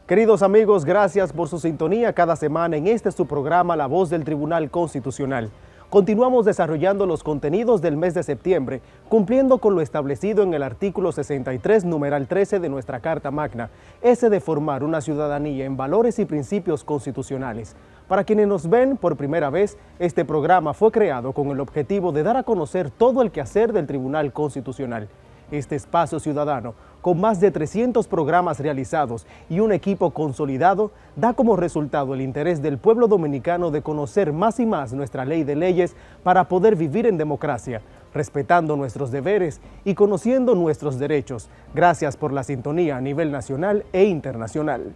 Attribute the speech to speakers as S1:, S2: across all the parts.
S1: Queridos amigos, gracias por su sintonía cada semana en este su programa La Voz del Tribunal Constitucional. Continuamos desarrollando los contenidos del mes de septiembre, cumpliendo con lo establecido en el artículo 63, numeral 13 de nuestra Carta Magna, ese de formar una ciudadanía en valores y principios constitucionales. Para quienes nos ven por primera vez, este programa fue creado con el objetivo de dar a conocer todo el quehacer del Tribunal Constitucional. Este espacio ciudadano, con más de 300 programas realizados y un equipo consolidado, da como resultado el interés del pueblo dominicano de conocer más y más nuestra ley de leyes para poder vivir en democracia, respetando nuestros deberes y conociendo nuestros derechos. Gracias por la sintonía a nivel nacional e internacional.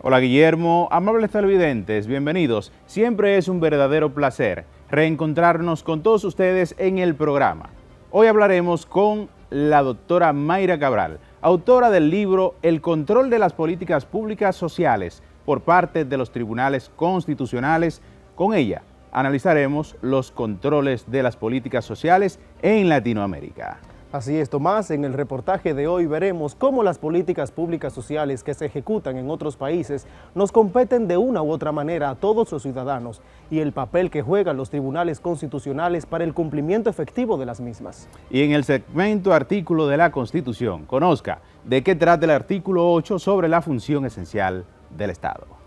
S2: Hola Guillermo, amables televidentes, bienvenidos. Siempre es un verdadero placer reencontrarnos con todos ustedes en el programa. Hoy hablaremos con la doctora Mayra Cabral, autora del libro El control de las políticas públicas sociales por parte de los tribunales constitucionales. Con ella analizaremos los controles de las políticas sociales en Latinoamérica.
S1: Así es, Tomás, en el reportaje de hoy veremos cómo las políticas públicas sociales que se ejecutan en otros países nos competen de una u otra manera a todos los ciudadanos y el papel que juegan los tribunales constitucionales para el cumplimiento efectivo de las mismas.
S2: Y en el segmento Artículo de la Constitución, conozca de qué trata el artículo 8 sobre la función esencial del Estado.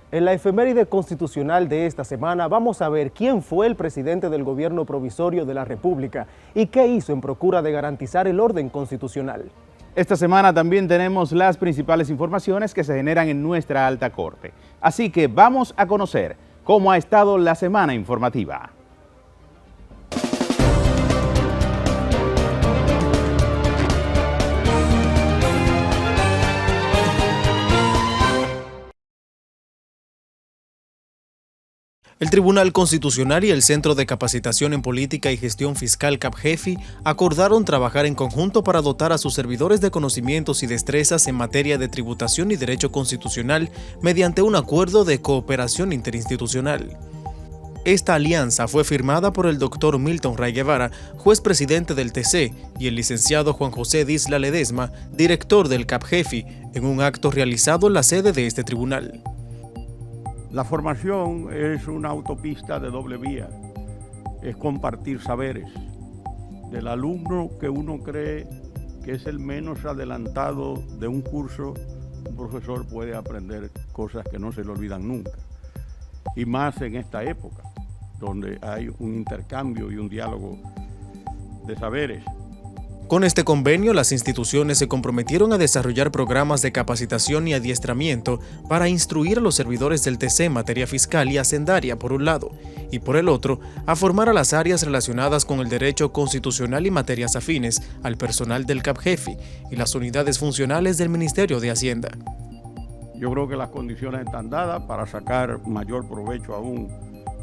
S1: En la efeméride constitucional de esta semana vamos a ver quién fue el presidente del gobierno provisorio de la República y qué hizo en procura de garantizar el orden constitucional.
S2: Esta semana también tenemos las principales informaciones que se generan en nuestra alta corte. Así que vamos a conocer cómo ha estado la semana informativa.
S1: El Tribunal Constitucional y el Centro de Capacitación en Política y Gestión Fiscal CAPGEFI acordaron trabajar en conjunto para dotar a sus servidores de conocimientos y destrezas en materia de tributación y derecho constitucional mediante un acuerdo de cooperación interinstitucional. Esta alianza fue firmada por el doctor Milton Ray Guevara, juez presidente del TC, y el licenciado Juan José Disla Ledesma, director del CAPGEFI, en un acto realizado en la sede de este tribunal.
S3: La formación es una autopista de doble vía, es compartir saberes. Del alumno que uno cree que es el menos adelantado de un curso, un profesor puede aprender cosas que no se le olvidan nunca. Y más en esta época, donde hay un intercambio y un diálogo de saberes.
S1: Con este convenio, las instituciones se comprometieron a desarrollar programas de capacitación y adiestramiento para instruir a los servidores del TC en materia fiscal y hacendaria, por un lado, y por el otro, a formar a las áreas relacionadas con el derecho constitucional y materias afines al personal del CAPGEFI y las unidades funcionales del Ministerio de Hacienda.
S3: Yo creo que las condiciones están dadas para sacar mayor provecho aún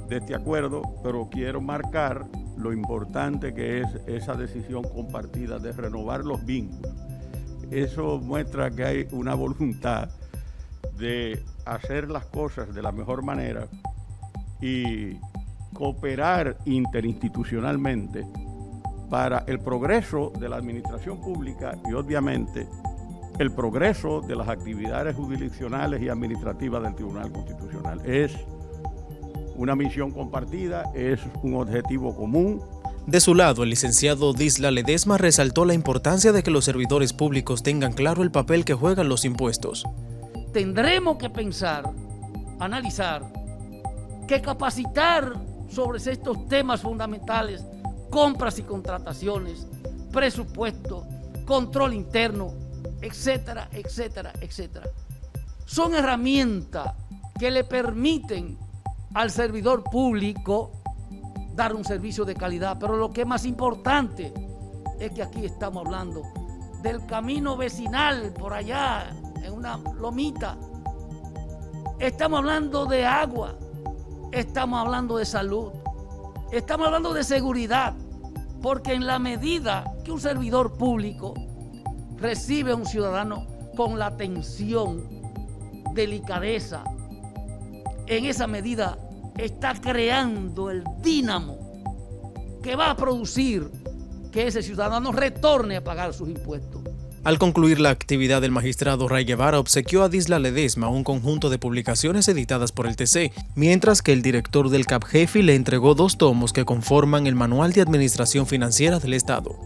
S3: de este acuerdo, pero quiero marcar lo importante que es esa decisión compartida de renovar los vínculos. Eso muestra que hay una voluntad de hacer las cosas de la mejor manera y cooperar interinstitucionalmente para el progreso de la administración pública y obviamente el progreso de las actividades jurisdiccionales y administrativas del Tribunal Constitucional. Es una misión compartida, es un objetivo común.
S1: De su lado, el licenciado Disla Ledesma resaltó la importancia de que los servidores públicos tengan claro el papel que juegan los impuestos.
S4: Tendremos que pensar, analizar, que capacitar sobre estos temas fundamentales, compras y contrataciones, presupuesto, control interno, etcétera, etcétera, etcétera. Son herramientas que le permiten al servidor público dar un servicio de calidad, pero lo que es más importante es que aquí estamos hablando del camino vecinal por allá, en una lomita. Estamos hablando de agua, estamos hablando de salud, estamos hablando de seguridad, porque en la medida que un servidor público recibe a un ciudadano con la atención, delicadeza, en esa medida está creando el dínamo que va a producir que ese ciudadano retorne a pagar sus impuestos.
S5: Al concluir la actividad, el magistrado Ray Guevara obsequió a Disla Ledesma un conjunto de publicaciones editadas por el TC, mientras que el director del CAPGEFI le entregó 2 tomos que conforman el Manual de Administración Financiera del Estado.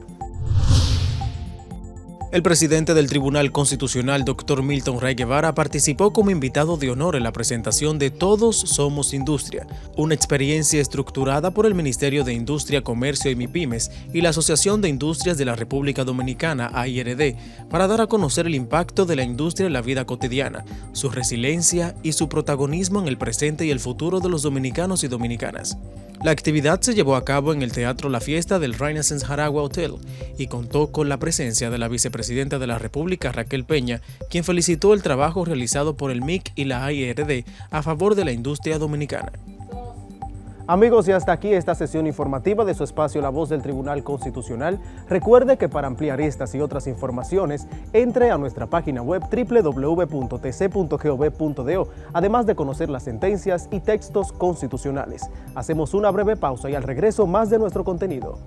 S5: El presidente del Tribunal Constitucional, Dr. Milton Ray Guevara, participó como invitado de honor en la presentación de Todos Somos Industria, una experiencia estructurada por el Ministerio de Industria, Comercio y MIPYMES y la Asociación de Industrias de la República Dominicana, AIRD, para dar a conocer el impacto de la industria en la vida cotidiana, su resiliencia y su protagonismo en el presente y el futuro de los dominicanos y dominicanas. La actividad se llevó a cabo en el Teatro La Fiesta del Renaissance Jaragua Hotel y contó con la presencia de la vicepresidenta de la República, Raquel Peña, quien felicitó el trabajo realizado por el MIC y la AIRD a favor de la industria dominicana.
S1: Amigos, y hasta aquí esta sesión informativa de su espacio La Voz del Tribunal Constitucional. Recuerde que para ampliar estas y otras informaciones, entre a nuestra página web www.tc.gov.do, además de conocer las sentencias y textos constitucionales. Hacemos una breve pausa y al regreso más de nuestro contenido.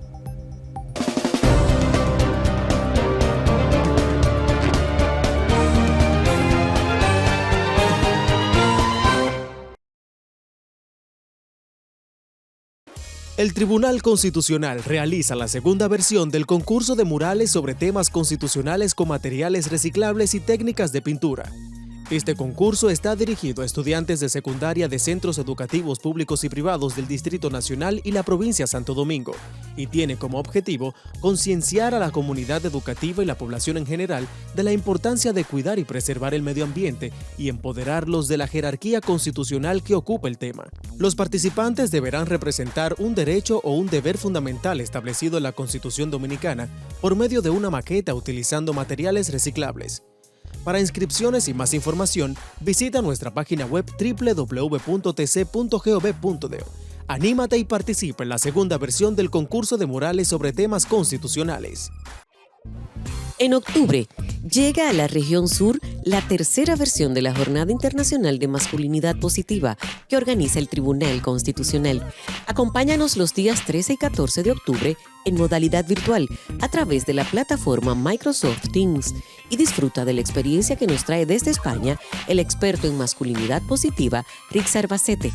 S5: El Tribunal Constitucional realiza la segunda versión del concurso de murales sobre temas constitucionales con materiales reciclables y técnicas de pintura. Este concurso está dirigido a estudiantes de secundaria de centros educativos públicos y privados del Distrito Nacional y la provincia de Santo Domingo, y tiene como objetivo concienciar a la comunidad educativa y la población en general de la importancia de cuidar y preservar el medio ambiente y empoderarlos de la jerarquía constitucional que ocupa el tema. Los participantes deberán representar un derecho o un deber fundamental establecido en la Constitución Dominicana por medio de una maqueta utilizando materiales reciclables. Para inscripciones y más información, visita nuestra página web www.tc.gov.do. Anímate y participa en la segunda versión del concurso de murales sobre temas constitucionales.
S6: En octubre, llega a la región sur la tercera versión de la Jornada Internacional de Masculinidad Positiva que organiza el Tribunal Constitucional. Acompáñanos los días 13 y 14 de octubre en modalidad virtual a través de la plataforma Microsoft Teams y disfruta de la experiencia que nos trae desde España el experto en masculinidad positiva, Rix Arbacete.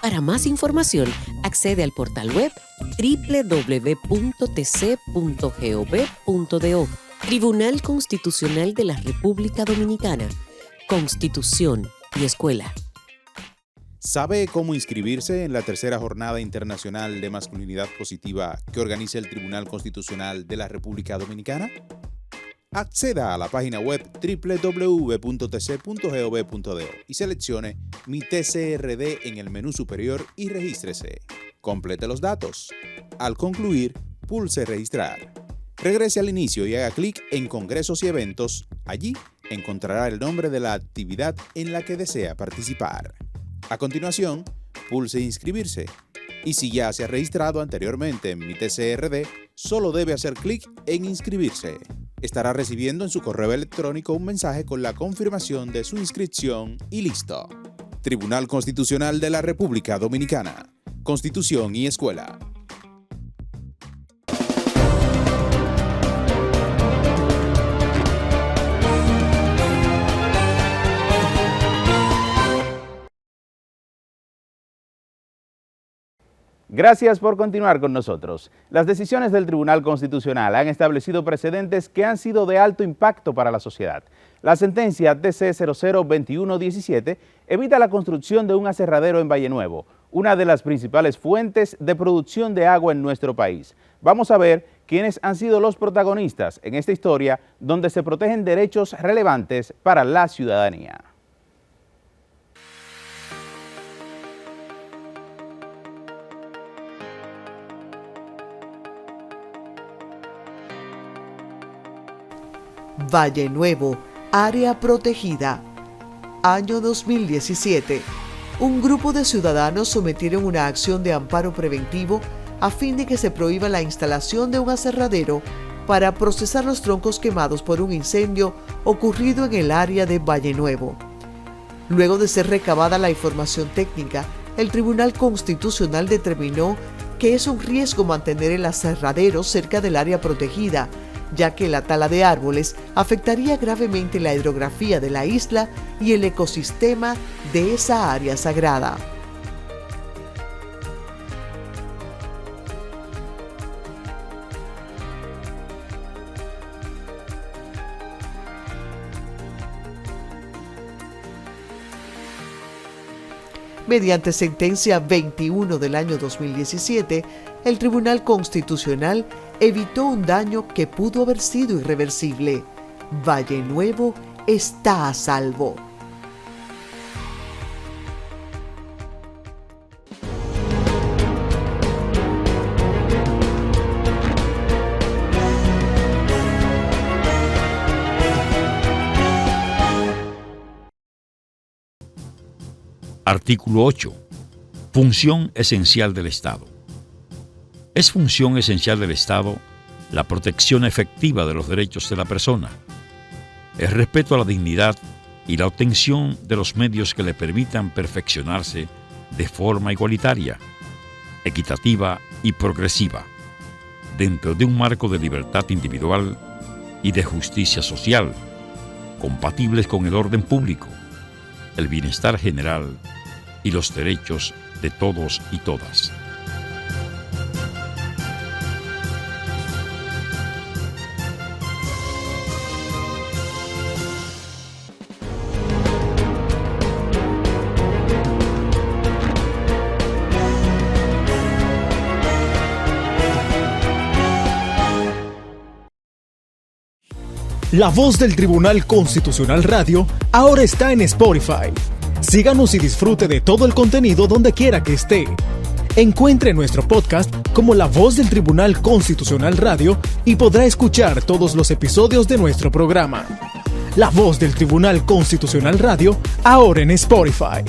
S6: Para más información, accede al portal web www.tc.gov.do. Tribunal Constitucional de la República Dominicana. Constitución y Escuela.
S2: ¿Sabe cómo inscribirse en la tercera Jornada Internacional de Masculinidad Positiva que organiza el Tribunal Constitucional de la República Dominicana? Acceda a la página web www.tc.gov.do y seleccione Mi TCRD en el menú superior y regístrese. Complete los datos. Al concluir, pulse Registrar. Regrese al inicio y haga clic en Congresos y Eventos. Allí encontrará el nombre de la actividad en la que desea participar. A continuación, pulse Inscribirse. Y si ya se ha registrado anteriormente en Mi TCRD, solo debe hacer clic en Inscribirse. Estará recibiendo en su correo electrónico un mensaje con la confirmación de su inscripción y listo. Tribunal Constitucional de la República Dominicana. Constitución y Escuela. Gracias por continuar con nosotros. Las decisiones del Tribunal Constitucional han establecido precedentes que han sido de alto impacto para la sociedad. La sentencia TC 002117 evita la construcción de un aserradero en Valle Nuevo, una de las principales fuentes de producción de agua en nuestro país. Vamos a ver quiénes han sido los protagonistas en esta historia donde se protegen derechos relevantes para la ciudadanía.
S7: Valle Nuevo, área protegida. Año 2017. Un grupo de ciudadanos sometieron una acción de amparo preventivo a fin de que se prohíba la instalación de un aserradero para procesar los troncos quemados por un incendio ocurrido en el área de Valle Nuevo. Luego de ser recabada la información técnica, el Tribunal Constitucional determinó que es un riesgo mantener el aserradero cerca del área protegida, ya que la tala de árboles afectaría gravemente la hidrografía de la isla y el ecosistema de esa área sagrada. Mediante sentencia 21 del año 2017, el Tribunal Constitucional evitó un daño que pudo haber sido irreversible. Valle Nuevo está a salvo.
S8: Artículo 8. Función esencial del Estado. Es función esencial del Estado la protección efectiva de los derechos de la persona, el respeto a la dignidad y la obtención de los medios que le permitan perfeccionarse de forma igualitaria, equitativa y progresiva, dentro de un marco de libertad individual y de justicia social, compatibles con el orden público, el bienestar general y los derechos de todos y todas.
S5: La Voz del Tribunal Constitucional Radio ahora está en Spotify. Síganos y disfrute de todo el contenido donde quiera que esté. Encuentre nuestro podcast como La Voz del Tribunal Constitucional Radio y podrá escuchar todos los episodios de nuestro programa. La Voz del Tribunal Constitucional Radio, ahora en Spotify.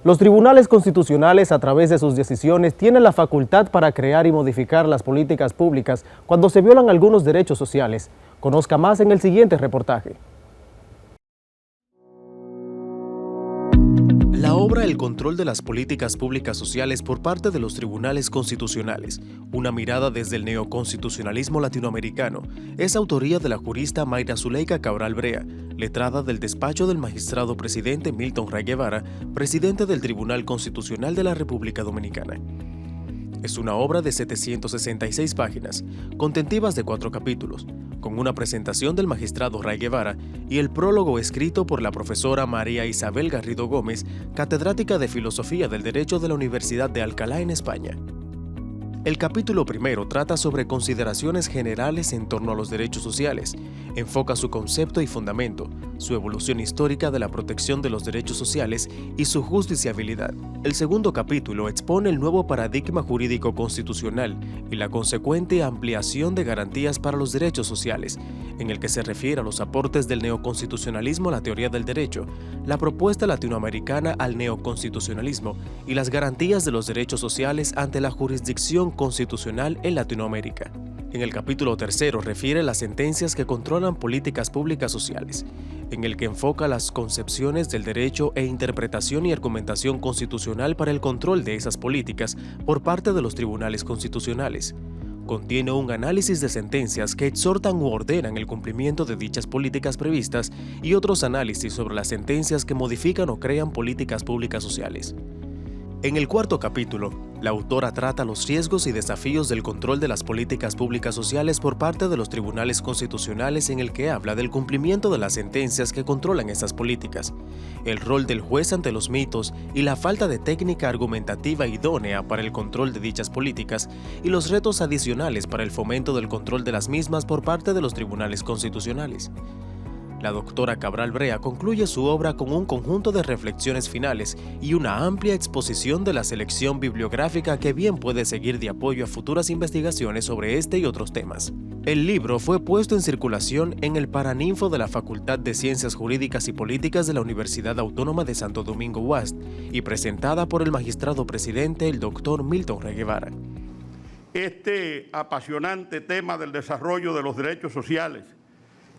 S1: Los tribunales constitucionales, a través de sus decisiones, tienen la facultad para crear y modificar las políticas públicas cuando se violan algunos derechos sociales. Conozca más en el siguiente reportaje.
S5: La obra El control de las políticas públicas sociales por parte de los tribunales constitucionales, una mirada desde el neoconstitucionalismo latinoamericano, es autoría de la jurista Mayra Zuleika Cabral Brea, letrada del despacho del magistrado presidente Milton Ray Guevara, presidente del Tribunal Constitucional de la República Dominicana. Es una obra de 766 páginas, contentivas de 4 capítulos, con una presentación del magistrado Ray Guevara y el prólogo escrito por la profesora María Isabel Garrido Gómez, catedrática de Filosofía del Derecho de la Universidad de Alcalá en España. El capítulo primero trata sobre consideraciones generales en torno a los derechos sociales, enfoca su concepto y fundamento, su evolución histórica de la protección de los derechos sociales y su justiciabilidad. El segundo capítulo expone el nuevo paradigma jurídico constitucional y la consecuente ampliación de garantías para los derechos sociales, en el que se refiere a los aportes del neoconstitucionalismo a la teoría del derecho, la propuesta latinoamericana al neoconstitucionalismo y las garantías de los derechos sociales ante la jurisdicción constitucional en Latinoamérica. En el capítulo tercero refiere las sentencias que controlan políticas públicas sociales, en el que enfoca las concepciones del derecho e interpretación y argumentación constitucional para el control de esas políticas por parte de los tribunales constitucionales. Contiene un análisis de sentencias que exhortan u ordenan el cumplimiento de dichas políticas previstas y otros análisis sobre las sentencias que modifican o crean políticas públicas sociales. En el cuarto capítulo, la autora trata los riesgos y desafíos del control de las políticas públicas sociales por parte de los tribunales constitucionales, en el que habla del cumplimiento de las sentencias que controlan estas políticas, el rol del juez ante los mitos y la falta de técnica argumentativa idónea para el control de dichas políticas y los retos adicionales para el fomento del control de las mismas por parte de los tribunales constitucionales. La doctora Cabral Brea concluye su obra con un conjunto de reflexiones finales y una amplia exposición de la selección bibliográfica que bien puede seguir de apoyo a futuras investigaciones sobre este y otros temas. El libro fue puesto en circulación en el Paraninfo de la Facultad de Ciencias Jurídicas y Políticas de la Universidad Autónoma de Santo Domingo UASD y presentada por el magistrado presidente, el doctor Milton Ray Guevara.
S3: Este apasionante tema del desarrollo de los derechos sociales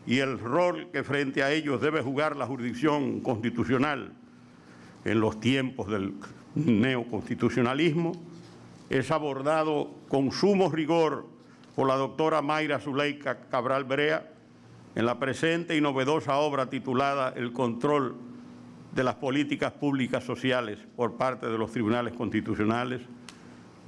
S3: y el rol que frente a ellos debe jugar la jurisdicción constitucional en los tiempos del neoconstitucionalismo es abordado con sumo rigor por la doctora Mayra Zuleika Cabral Brea en la presente y novedosa obra titulada El control de las políticas públicas sociales por parte de los tribunales constitucionales,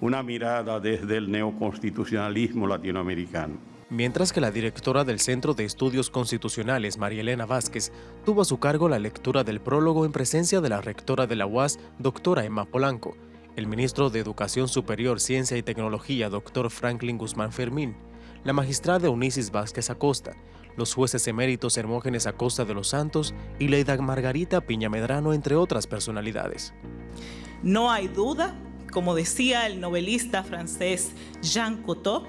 S3: una mirada desde el neoconstitucionalismo latinoamericano.
S5: Mientras que la directora del Centro de Estudios Constitucionales, María Elena Vázquez, tuvo a su cargo la lectura del prólogo en presencia de la rectora de la UAS, doctora Emma Polanco, el ministro de Educación Superior, Ciencia y Tecnología, doctor Franklin Guzmán Fermín, la magistrada Eunices Vázquez Acosta, los jueces eméritos Hermógenes Acosta de los Santos y Leida Margarita Piña Medrano, entre otras personalidades.
S9: No hay duda, como decía el novelista francés Jean Cocteau,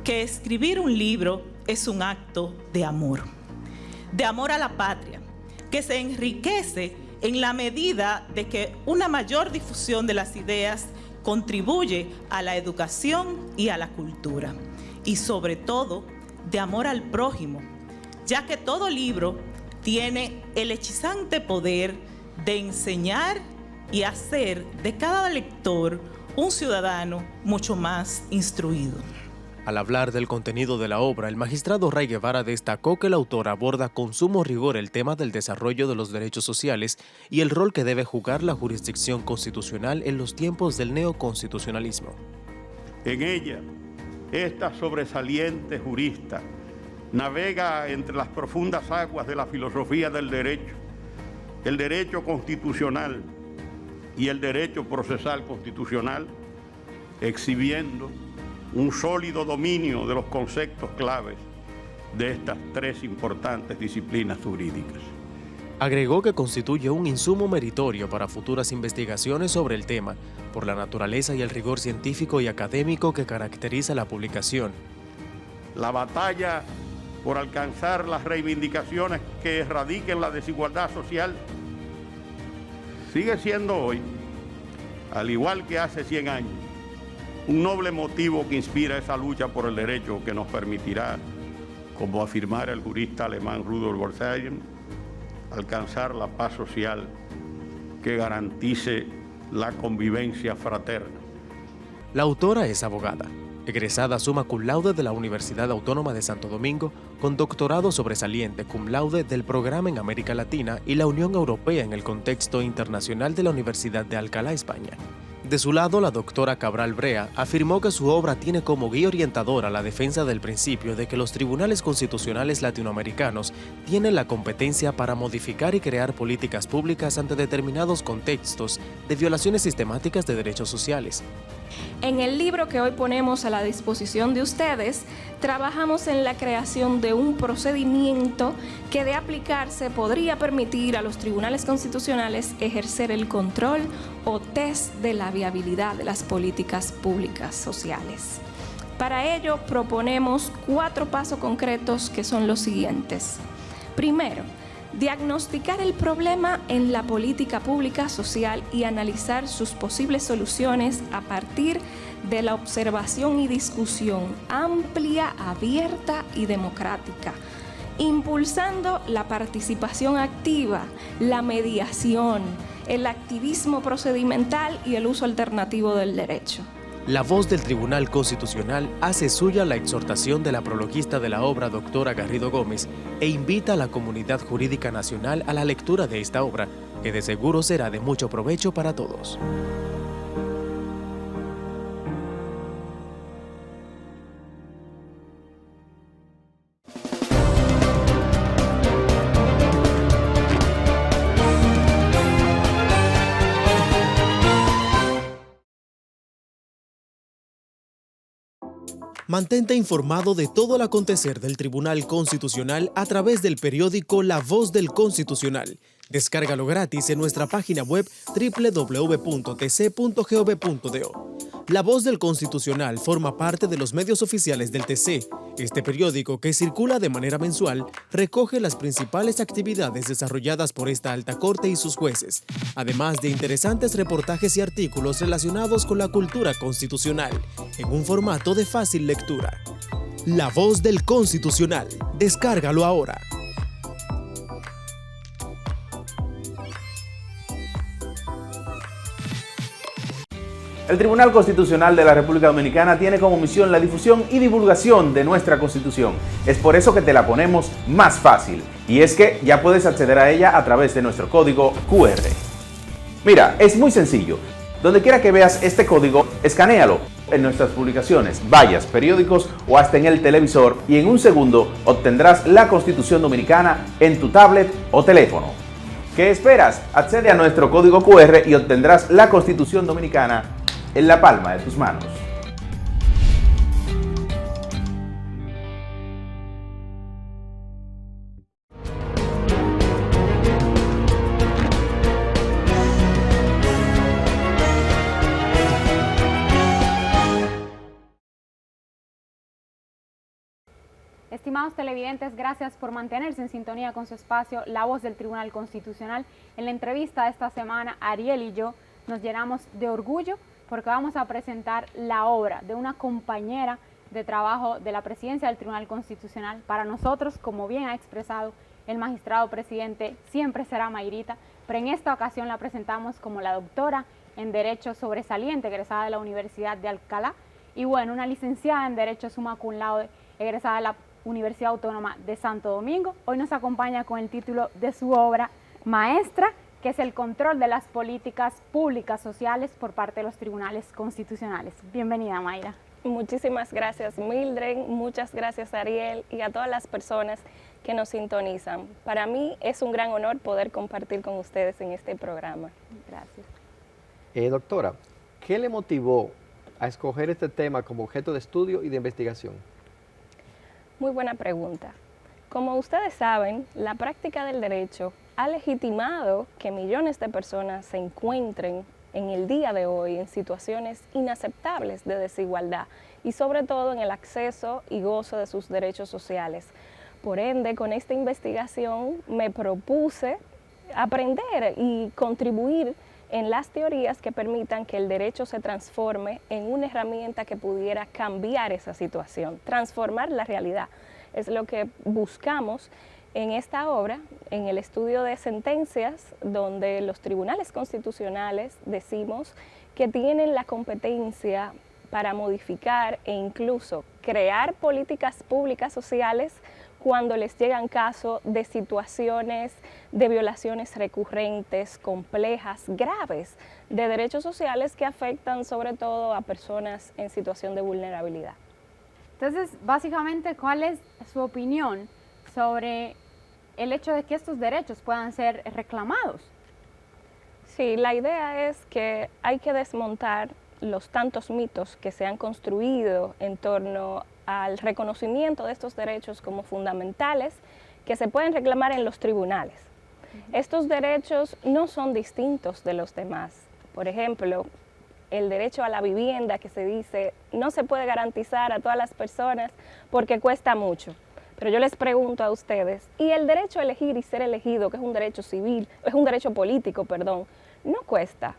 S9: que escribir un libro es un acto de amor a la patria, que se enriquece en la medida de que una mayor difusión de las ideas contribuye a la educación y a la cultura, y sobre todo de amor al prójimo, ya que todo libro tiene el hechizante poder de enseñar y hacer de cada lector un ciudadano mucho más instruido.
S5: Al hablar del contenido de la obra, el magistrado Ray Guevara destacó que el autor aborda con sumo rigor el tema del desarrollo de los derechos sociales y el rol que debe jugar la jurisdicción constitucional en los tiempos del neoconstitucionalismo.
S3: En ella, esta sobresaliente jurista navega entre las profundas aguas de la filosofía del derecho, el derecho constitucional y el derecho procesal constitucional, exhibiendo un sólido dominio de los conceptos claves de estas tres importantes disciplinas jurídicas.
S5: Agregó que constituye un insumo meritorio para futuras investigaciones sobre el tema, por la naturaleza y el rigor científico y académico que caracteriza la publicación.
S3: La batalla por alcanzar las reivindicaciones que erradiquen la desigualdad social sigue siendo hoy, al igual que hace 100 años, un noble motivo que inspira esa lucha por el derecho que nos permitirá, como afirmara el jurista alemán Rudolf Boltzmann, alcanzar la paz social que garantice la convivencia fraterna.
S5: La autora es abogada, egresada summa cum laude de la Universidad Autónoma de Santo Domingo, con doctorado sobresaliente cum laude del programa en América Latina y la Unión Europea en el contexto internacional de la Universidad de Alcalá, España. De su lado, la doctora Cabral Brea afirmó que su obra tiene como guía orientadora la defensa del principio de que los tribunales constitucionales latinoamericanos tienen la competencia para modificar y crear políticas públicas ante determinados contextos de violaciones sistemáticas de derechos sociales.
S10: En el libro que hoy ponemos a la disposición de ustedes, trabajamos en la creación de un procedimiento que, de aplicarse, podría permitir a los tribunales constitucionales ejercer el control o test de la viabilidad de las políticas públicas sociales. Para ello, proponemos 4 pasos concretos que son los siguientes. Primero, diagnosticar el problema en la política pública social y analizar sus posibles soluciones a partir de la observación y discusión amplia, abierta y democrática, impulsando la participación activa, la mediación, el activismo procedimental y el uso alternativo del derecho.
S5: La voz del Tribunal Constitucional hace suya la exhortación de la prologuista de la obra, doctora Garrido Gómez, e invita a la comunidad jurídica nacional a la lectura de esta obra, que de seguro será de mucho provecho para todos. Mantente informado de todo el acontecer del Tribunal Constitucional a través del periódico La Voz del Constitucional. Descárgalo gratis en nuestra página web www.tc.gov.do. La Voz del Constitucional forma parte de los medios oficiales del TC. Este periódico, que circula de manera mensual, recoge las principales actividades desarrolladas por esta alta corte y sus jueces, además de interesantes reportajes y artículos relacionados con la cultura constitucional, en un formato de fácil lectura. La Voz del Constitucional. Descárgalo ahora.
S2: El Tribunal Constitucional de la República Dominicana tiene como misión la difusión y divulgación de nuestra Constitución. Es por eso que te la ponemos más fácil. Y es que ya puedes acceder a ella a través de nuestro código QR. Mira, es muy sencillo. Donde quiera que veas este código, escanéalo en nuestras publicaciones, vallas, periódicos o hasta en el televisor y en un segundo obtendrás la Constitución Dominicana en tu tablet o teléfono. ¿Qué esperas? Accede a nuestro código QR y obtendrás la Constitución Dominicana en la palma de tus manos.
S11: Estimados televidentes, gracias por mantenerse en sintonía con su espacio La Voz del Tribunal Constitucional. En la entrevista de esta semana, Ariel y yo nos llenamos de orgullo porque vamos a presentar la obra de una compañera de trabajo de la presidencia del Tribunal Constitucional. Para nosotros, como bien ha expresado el magistrado presidente, siempre será Mayrita, pero en esta ocasión la presentamos como la doctora en Derecho sobresaliente, egresada de la Universidad de Alcalá, y bueno, una licenciada en Derecho summa cum laude, egresada de la Universidad Autónoma de Santo Domingo. Hoy nos acompaña con el título de su obra maestra, que es el control de las políticas públicas sociales por parte de los tribunales constitucionales. Bienvenida, Mayra.
S10: Muchísimas gracias, Mildred, muchas gracias, Ariel, y a todas las personas que nos sintonizan. Para mí es un gran honor poder compartir con ustedes en este programa.
S11: Gracias.
S12: Doctora, ¿qué le motivó a escoger este tema como objeto de estudio y de investigación?
S10: Muy buena pregunta. Como ustedes saben, la práctica del derecho ha legitimado que millones de personas se encuentren en el día de hoy en situaciones inaceptables de desigualdad y sobre todo en el acceso y gozo de sus derechos sociales. Por ende, con esta investigación me propuse aprender y contribuir en las teorías que permitan que el derecho se transforme en una herramienta que pudiera cambiar esa situación, transformar la realidad. Es lo que buscamos en esta obra, en el estudio de sentencias, donde los tribunales constitucionales decimos que tienen la competencia para modificar e incluso crear políticas públicas sociales cuando les llegan casos de situaciones de violaciones recurrentes, complejas, graves, de derechos sociales que afectan sobre todo a personas en situación de vulnerabilidad.
S11: Entonces, básicamente, ¿cuál es su opinión sobre el hecho de que estos derechos puedan ser reclamados?
S10: Sí, la idea es que hay que desmontar los tantos mitos que se han construido en torno al reconocimiento de estos derechos como fundamentales que se pueden reclamar en los tribunales. Estos derechos no son distintos de los demás. Por ejemplo, el derecho a la vivienda, que se dice no se puede garantizar a todas las personas porque cuesta mucho. Pero yo les pregunto a ustedes, ¿y el derecho a elegir y ser elegido, que es un derecho civil, es un derecho político, perdón, no cuesta?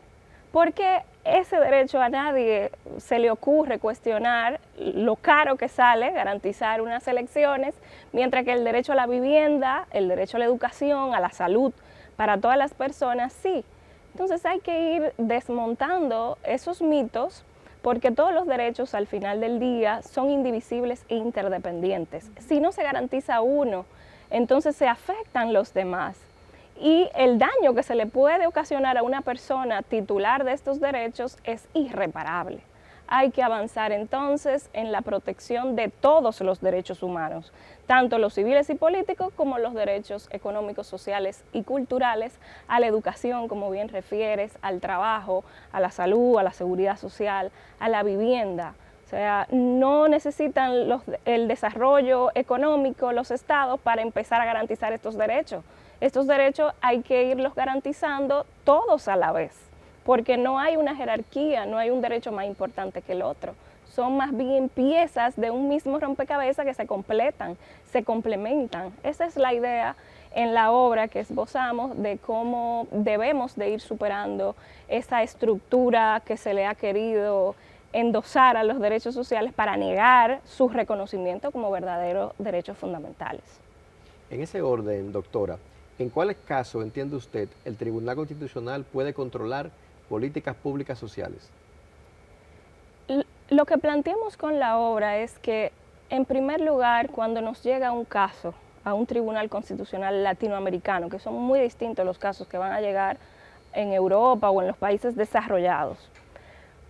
S10: Porque ese derecho a nadie se le ocurre cuestionar lo caro que sale garantizar unas elecciones, mientras que el derecho a la vivienda, el derecho a la educación, a la salud, para todas las personas, sí. Entonces hay que ir desmontando esos mitos, porque todos los derechos al final del día son indivisibles e interdependientes. Si no se garantiza uno, entonces se afectan los demás. Y el daño que se le puede ocasionar a una persona titular de estos derechos es irreparable. Hay que avanzar entonces en la protección de todos los derechos humanos, tanto los civiles y políticos como los derechos económicos, sociales y culturales, a la educación, como bien refieres, al trabajo, a la salud, a la seguridad social, a la vivienda. O sea, no necesitan el desarrollo económico los estados para empezar a garantizar estos derechos. Estos derechos hay que irlos garantizando todos a la vez, porque no hay una jerarquía, no hay un derecho más importante que el otro. Son más bien piezas de un mismo rompecabezas que se completan, se complementan. Esa es la idea en la obra que esbozamos de cómo debemos de ir superando esa estructura que se le ha querido endosar a los derechos sociales para negar su reconocimiento como verdaderos derechos fundamentales.
S12: En ese orden, doctora, ¿en cuáles casos, entiende usted, el Tribunal Constitucional puede controlar políticas públicas sociales?
S10: Lo que planteamos con la obra es que, en primer lugar, cuando nos llega un caso a un Tribunal Constitucional latinoamericano, que son muy distintos los casos que van a llegar en Europa o en los países desarrollados,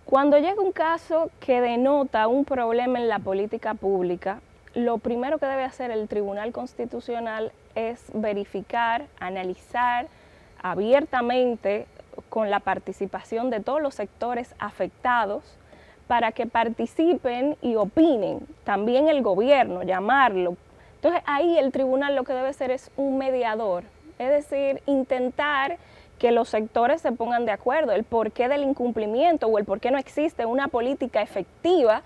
S10: cuando llega un caso que denota un problema en la política pública, lo primero que debe hacer el Tribunal Constitucional es verificar, analizar abiertamente, con la participación de todos los sectores afectados, para que participen y opinen, también el gobierno, llamarlo. Entonces ahí el tribunal lo que debe ser es un mediador, es decir, intentar que los sectores se pongan de acuerdo, el porqué del incumplimiento o el por qué no existe una política efectiva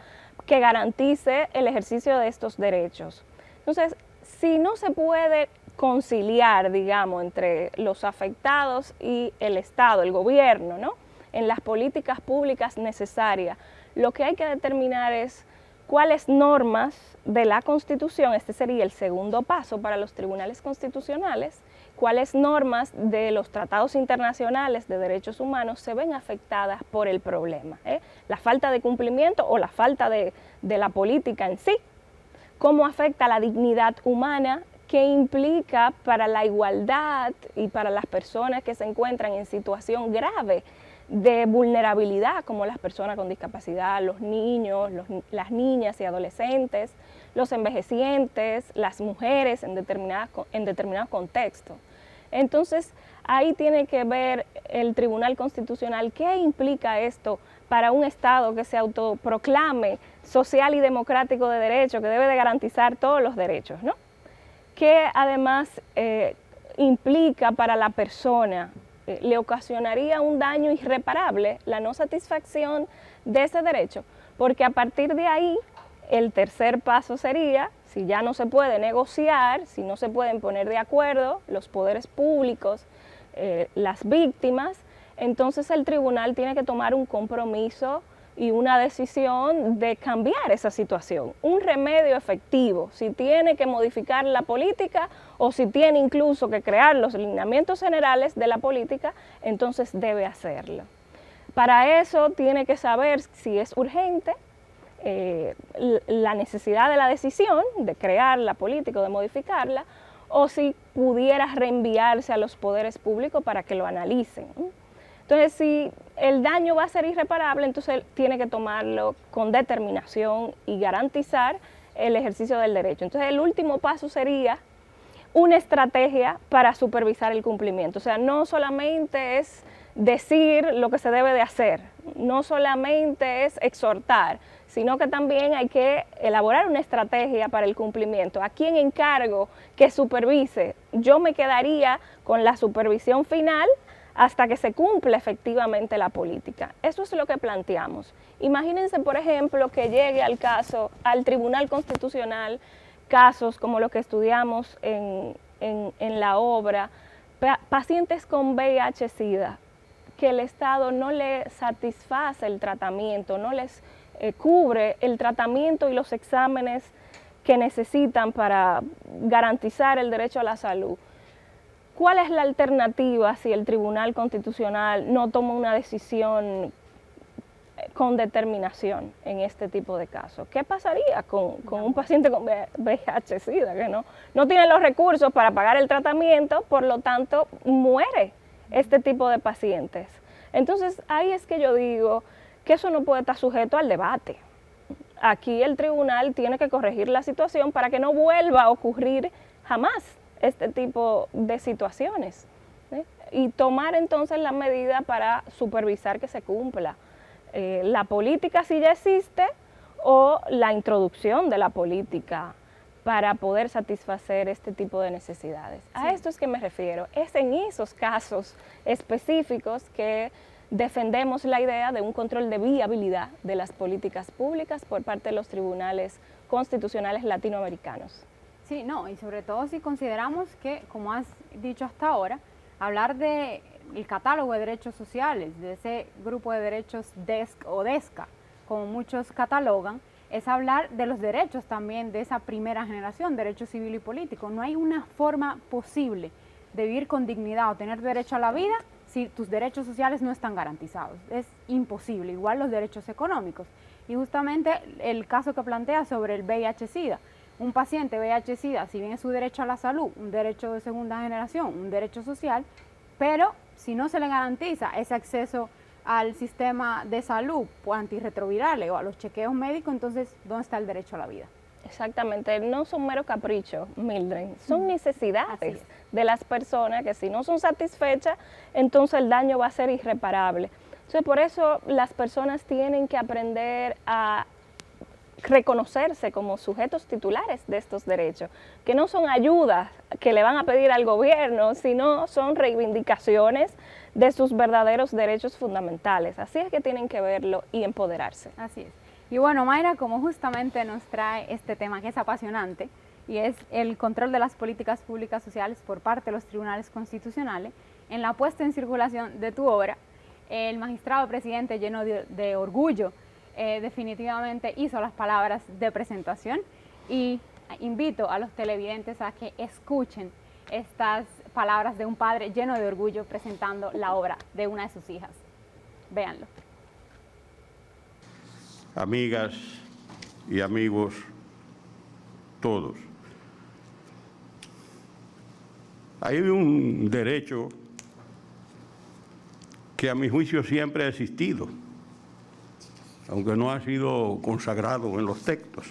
S10: que garantice el ejercicio de estos derechos. Entonces, si no se puede conciliar, digamos, entre los afectados y el Estado, el gobierno, ¿no?, en las políticas públicas necesarias, lo que hay que determinar es cuáles normas de la Constitución, este sería el segundo paso para los tribunales constitucionales, cuáles normas de los tratados internacionales de derechos humanos se ven afectadas por el problema, la falta de cumplimiento o la falta de la política en sí, cómo afecta la dignidad humana, qué implica para la igualdad y para las personas que se encuentran en situación grave de vulnerabilidad, como las personas con discapacidad, los niños, las niñas y adolescentes, los envejecientes, las mujeres en determinados contextos. Entonces, ahí tiene que ver el Tribunal Constitucional qué implica esto para un Estado que se autoproclame social y democrático de derecho, que debe de garantizar todos los derechos, ¿no? Que además implica para la persona, le ocasionaría un daño irreparable la no satisfacción de ese derecho, porque a partir de ahí el tercer paso sería, si ya no se puede negociar, si no se pueden poner de acuerdo los poderes públicos, las víctimas, entonces el tribunal tiene que tomar un compromiso y una decisión de cambiar esa situación, un remedio efectivo, si tiene que modificar la política o si tiene incluso que crear los lineamientos generales de la política, entonces debe hacerlo. Para eso tiene que saber si es urgente, la necesidad de la decisión de crear la política o de modificarla, o si pudiera reenviarse a los poderes públicos para que lo analicen. Entonces, si el daño va a ser irreparable, entonces tiene que tomarlo con determinación y garantizar el ejercicio del derecho. Entonces, el último paso sería una estrategia para supervisar el cumplimiento. O sea, no solamente es decir lo que se debe de hacer, no solamente es exhortar, sino que también hay que elaborar una estrategia para el cumplimiento. ¿A quién encargo que supervise? Yo me quedaría con la supervisión final hasta que se cumpla efectivamente la política. Eso es lo que planteamos. Imagínense, por ejemplo, que llegue al Tribunal Constitucional, casos como los que estudiamos en la obra, pacientes con VIH-Sida, que el Estado no le satisface el tratamiento, no les cubre el tratamiento y los exámenes que necesitan para garantizar el derecho a la salud. ¿Cuál es la alternativa si el Tribunal Constitucional no toma una decisión con determinación en este tipo de casos? ¿Qué pasaría con un paciente con VIH-Sida que no tiene los recursos para pagar el tratamiento, por lo tanto muere este tipo de pacientes? Entonces ahí es que yo digo que eso no puede estar sujeto al debate. Aquí el tribunal tiene que corregir la situación para que no vuelva a ocurrir jamás este tipo de situaciones, ¿sí? Y tomar entonces la medida para supervisar que se cumpla la política si ya existe o la introducción de la política para poder satisfacer este tipo de necesidades. Sí. A esto es que me refiero, es en esos casos específicos que defendemos la idea de un control de viabilidad de las políticas públicas por parte de los tribunales constitucionales latinoamericanos.
S11: Sí, no, y sobre todo si consideramos que, como has dicho hasta ahora, hablar del catálogo de derechos sociales, de ese grupo de derechos DESC o DESCA, como muchos catalogan, es hablar de los derechos también de esa primera generación, derecho civil y político. No hay una forma posible de vivir con dignidad o tener derecho a la vida si tus derechos sociales no están garantizados. Es imposible, igual los derechos económicos. Y justamente el caso que plantea sobre el VIH-Sida. Un paciente VIH-Sida, si bien es su derecho a la salud, un derecho de segunda generación, un derecho social, pero si no se le garantiza ese acceso al sistema de salud antirretrovirales o a los chequeos médicos, entonces, ¿dónde está el derecho a la vida?
S10: Exactamente, no son mero caprichos, Mildred, son necesidades de las personas que si no son satisfechas, entonces el daño va a ser irreparable. Entonces, por eso las personas tienen que aprender a reconocerse como sujetos titulares de estos derechos, que no son ayudas que le van a pedir al gobierno, sino son reivindicaciones de sus verdaderos derechos fundamentales. Así es que tienen que verlo y empoderarse.
S11: Así es. Y bueno, Mayra, como justamente nos trae este tema que es apasionante, y es el control de las políticas públicas sociales por parte de los tribunales constitucionales, en la puesta en circulación de tu obra, el magistrado presidente, lleno de orgullo, definitivamente hizo las palabras de presentación, y invito a los televidentes a que escuchen estas palabras de un padre lleno de orgullo presentando la obra de una de sus hijas. Véanlo.
S3: Amigas y amigos todos, hay un derecho que a mi juicio siempre ha existido, aunque no ha sido consagrado en los textos,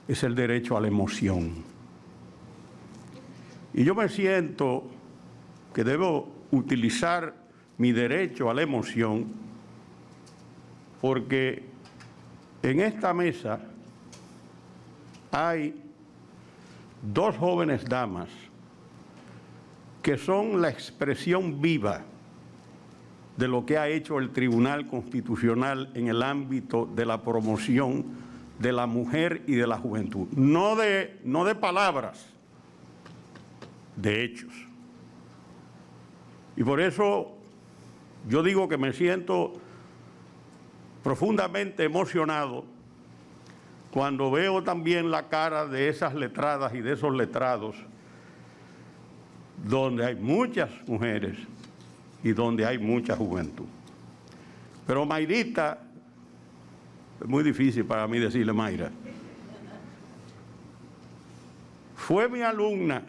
S3: es el derecho a la emoción. Y yo me siento que debo utilizar mi derecho a la emoción porque en esta mesa hay dos jóvenes damas que son la expresión viva de lo que ha hecho el Tribunal Constitucional en el ámbito de la promoción de la mujer y de la juventud. No de palabras, de hechos. Y por eso yo digo que me siento profundamente emocionado cuando veo también la cara de esas letradas y de esos letrados, donde hay muchas mujeres y donde hay mucha juventud. Pero Mayrita, es muy difícil para mí decirle Mayra, fue mi alumna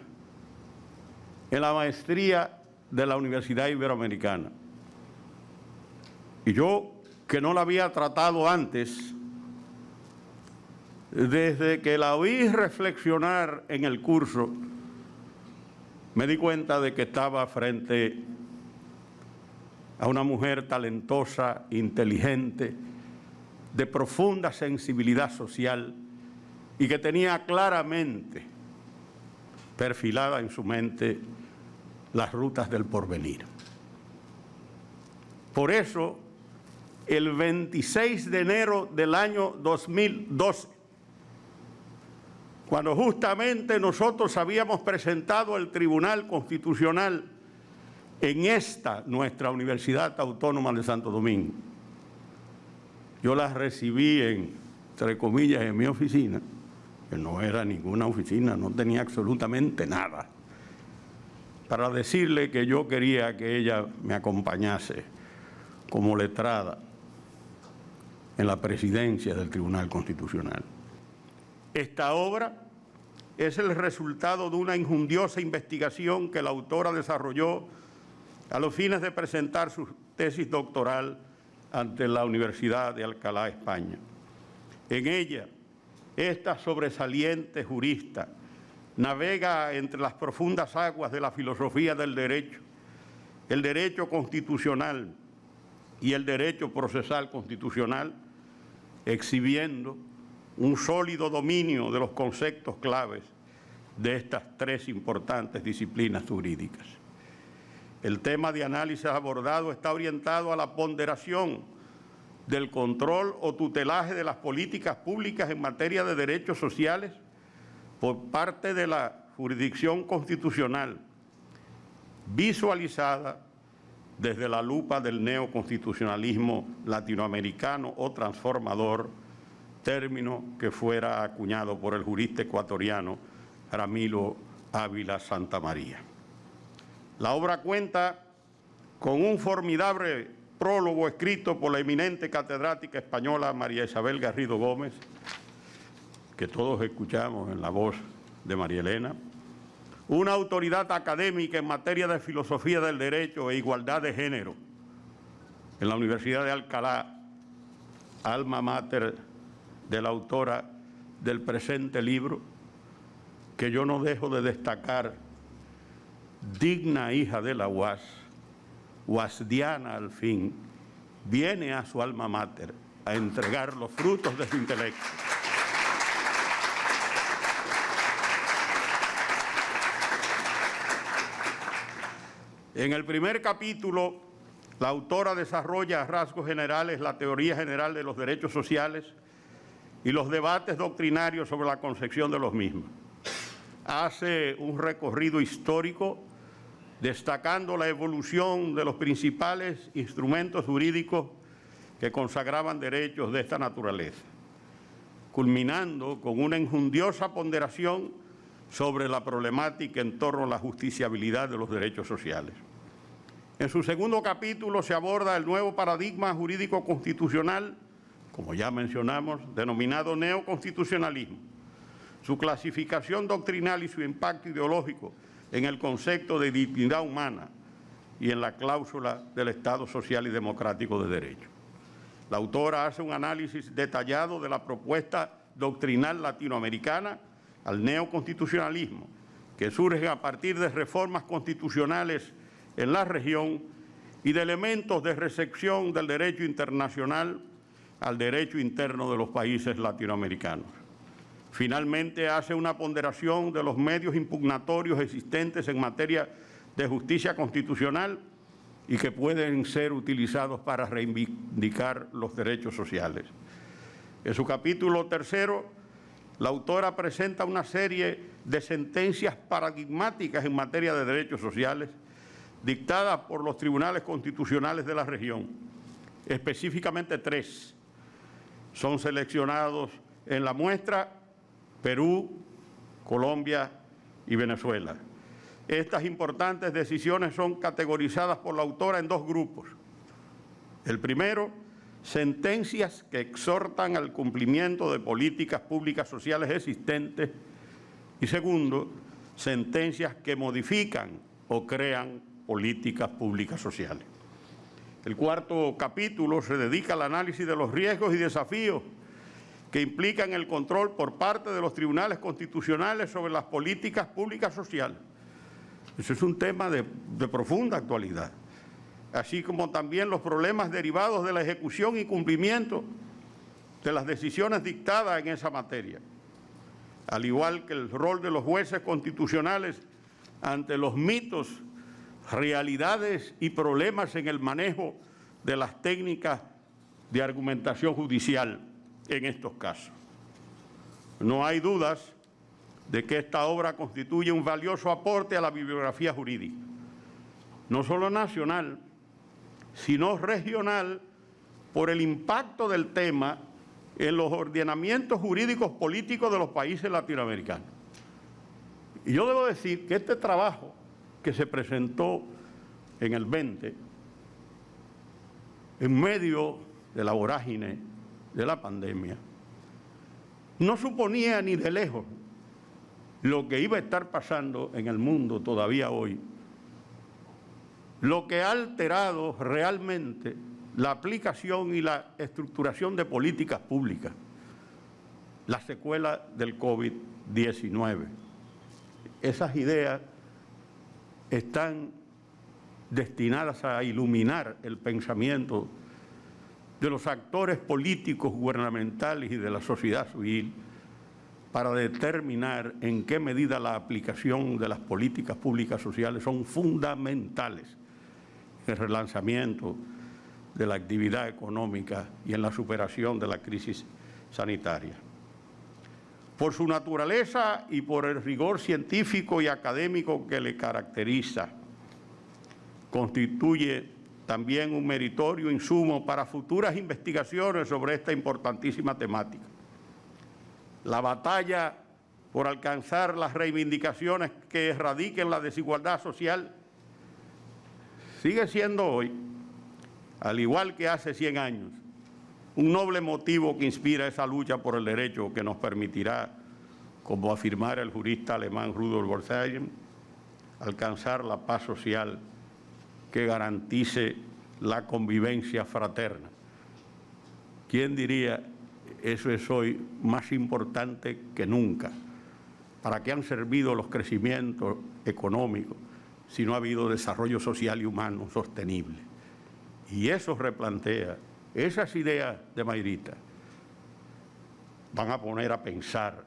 S3: en la maestría de la Universidad Iberoamericana. Y yo, que no la había tratado antes, desde que la oí reflexionar en el curso, me di cuenta de que estaba frente a una mujer talentosa, inteligente, de profunda sensibilidad social y que tenía claramente perfilada en su mente las rutas del porvenir. Por eso, el 26 de enero del año 2012, cuando justamente nosotros habíamos presentado al Tribunal Constitucional en esta, nuestra Universidad Autónoma de Santo Domingo, yo la recibí entre comillas, en mi oficina, que no era ninguna oficina, no tenía absolutamente nada, para decirle que yo quería que ella me acompañase como letrada en la presidencia del Tribunal Constitucional. Esta obra es el resultado de una injundiosa investigación que la autora desarrolló a los fines de presentar su tesis doctoral ante la Universidad de Alcalá, España. En ella, esta sobresaliente jurista navega entre las profundas aguas de la filosofía del derecho, el derecho constitucional y el derecho procesal constitucional, exhibiendo un sólido dominio de los conceptos claves de estas tres importantes disciplinas jurídicas. El tema de análisis abordado está orientado a la ponderación del control o tutelaje de las políticas públicas en materia de derechos sociales por parte de la jurisdicción constitucional, visualizada desde la lupa del neoconstitucionalismo latinoamericano o transformador, término que fuera acuñado por el jurista ecuatoriano Ramiro Ávila Santamaría. La obra cuenta con un formidable prólogo escrito por la eminente catedrática española María Isabel Garrido Gómez, que todos escuchamos en la voz de María Elena, una autoridad académica en materia de filosofía del derecho e igualdad de género en la Universidad de Alcalá, alma mater de la autora del presente libro, que yo no dejo de destacar, digna hija de la UAS, UASdiana al fin, viene a su alma mater a entregar los frutos de su intelecto. En el primer capítulo, la autora desarrolla a rasgos generales la teoría general de los derechos sociales y los debates doctrinarios sobre la concepción de los mismos. Hace un recorrido histórico destacando la evolución de los principales instrumentos jurídicos que consagraban derechos de esta naturaleza, culminando con una enjundiosa ponderación sobre la problemática en torno a la justiciabilidad de los derechos sociales. En su segundo capítulo se aborda el nuevo paradigma jurídico constitucional, como ya mencionamos, denominado neoconstitucionalismo, su clasificación doctrinal y su impacto ideológico en el concepto de dignidad humana y en la cláusula del Estado social y democrático de derecho. La autora hace un análisis detallado de la propuesta doctrinal latinoamericana al neoconstitucionalismo, que surge a partir de reformas constitucionales en la región y de elementos de recepción del derecho internacional al derecho interno de los países latinoamericanos. Finalmente, hace una ponderación de los medios impugnatorios existentes en materia de justicia constitucional y que pueden ser utilizados para reivindicar los derechos sociales. En su capítulo tercero, la autora presenta una serie de sentencias paradigmáticas en materia de derechos sociales dictadas por los tribunales constitucionales de la región, específicamente 3. Son seleccionados en la muestra Perú, Colombia y Venezuela. Estas importantes decisiones son categorizadas por la autora en 2 grupos. El primero, sentencias que exhortan al cumplimiento de políticas públicas sociales existentes, y segundo, sentencias que modifican o crean políticas públicas sociales. El cuarto capítulo se dedica al análisis de los riesgos y desafíos que implican el control por parte de los tribunales constitucionales sobre las políticas públicas sociales. Eso es un tema de profunda actualidad, así como también los problemas derivados de la ejecución y cumplimiento de las decisiones dictadas en esa materia, al igual que el rol de los jueces constitucionales ante los mitos, realidades y problemas en el manejo de las técnicas de argumentación judicial en estos casos. No hay dudas de que esta obra constituye un valioso aporte a la bibliografía jurídica, no solo nacional, sino regional, por el impacto del tema en los ordenamientos jurídicos políticos de los países latinoamericanos. Y yo debo decir que este trabajo que se presentó en el 20, en medio de la vorágine de la pandemia, no suponía ni de lejos lo que iba a estar pasando en el mundo todavía hoy, lo que ha alterado realmente la aplicación y la estructuración de políticas públicas, la secuela del COVID-19. Esas ideas están destinadas a iluminar el pensamiento de los actores políticos, gubernamentales y de la sociedad civil para determinar en qué medida la aplicación de las políticas públicas sociales son fundamentales en el relanzamiento de la actividad económica y en la superación de la crisis sanitaria. Por su naturaleza y por el rigor científico y académico que le caracteriza, constituye también un meritorio insumo para futuras investigaciones sobre esta importantísima temática. La batalla por alcanzar las reivindicaciones que erradiquen la desigualdad social sigue siendo hoy, al igual que hace 100 años, un noble motivo que inspira esa lucha por el derecho que nos permitirá, como afirmara el jurista alemán Rudolf Boltzmann, alcanzar la paz social que garantice la convivencia fraterna. ¿Quién diría eso es hoy más importante que nunca? ¿Para qué han servido los crecimientos económicos si no ha habido desarrollo social y humano sostenible? Y eso replantea, esas ideas de Mayrita van a poner a pensar,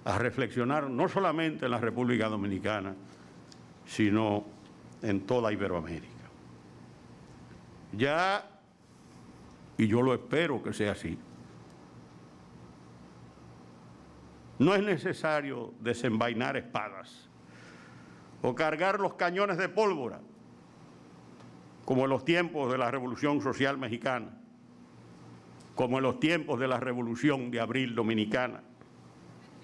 S3: a reflexionar no solamente en la República Dominicana, sino en toda Iberoamérica. Ya, y yo lo espero que sea así, no es necesario desenvainar espadas o cargar los cañones de pólvora, como en los tiempos de la Revolución Social Mexicana, como en los tiempos de la Revolución de Abril Dominicana,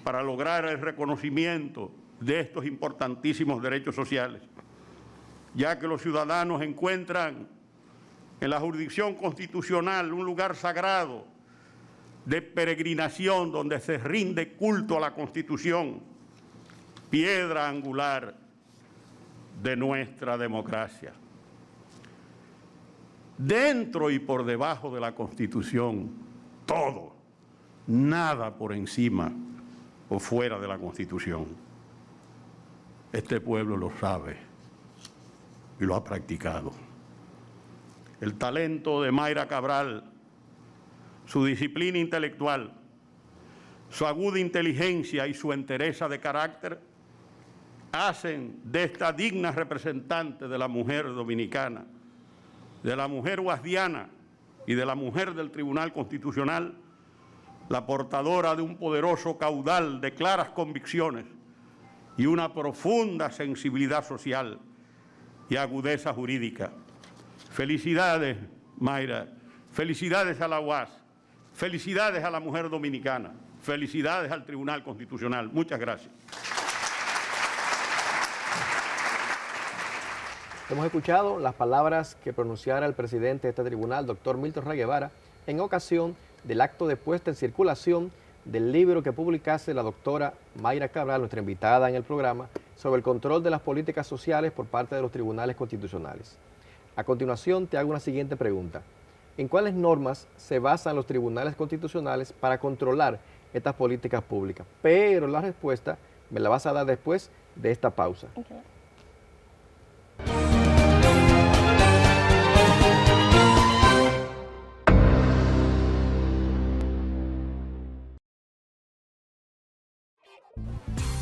S3: para lograr el reconocimiento de estos importantísimos derechos sociales, ya que los ciudadanos encuentran en la jurisdicción constitucional un lugar sagrado de peregrinación donde se rinde culto a la Constitución, piedra angular de nuestra democracia. Dentro y por debajo de la Constitución, todo, nada por encima o fuera de la Constitución. Este pueblo lo sabe y lo ha practicado. El talento de Mayra Cabral, su disciplina intelectual, su aguda inteligencia y su entereza de carácter hacen de esta digna representante de la mujer dominicana, de la mujer guasdiana y de la mujer del Tribunal Constitucional, la portadora de un poderoso caudal de claras convicciones y una profunda sensibilidad social y agudeza jurídica. Felicidades, Mayra, felicidades a la UAS, felicidades a la mujer dominicana, felicidades al Tribunal Constitucional. Muchas gracias.
S12: Hemos escuchado las palabras que pronunciara el presidente de este tribunal, doctor Milton Ray Guevara, en ocasión del acto de puesta en circulación del libro que publicase la doctora Mayra Cabral, nuestra invitada en el programa, sobre el control de las políticas sociales por parte de los tribunales constitucionales. A continuación, te hago una siguiente pregunta. ¿En cuáles normas se basan los tribunales constitucionales para controlar estas políticas públicas? Pero la respuesta me la vas a dar después de esta pausa.
S10: Okay.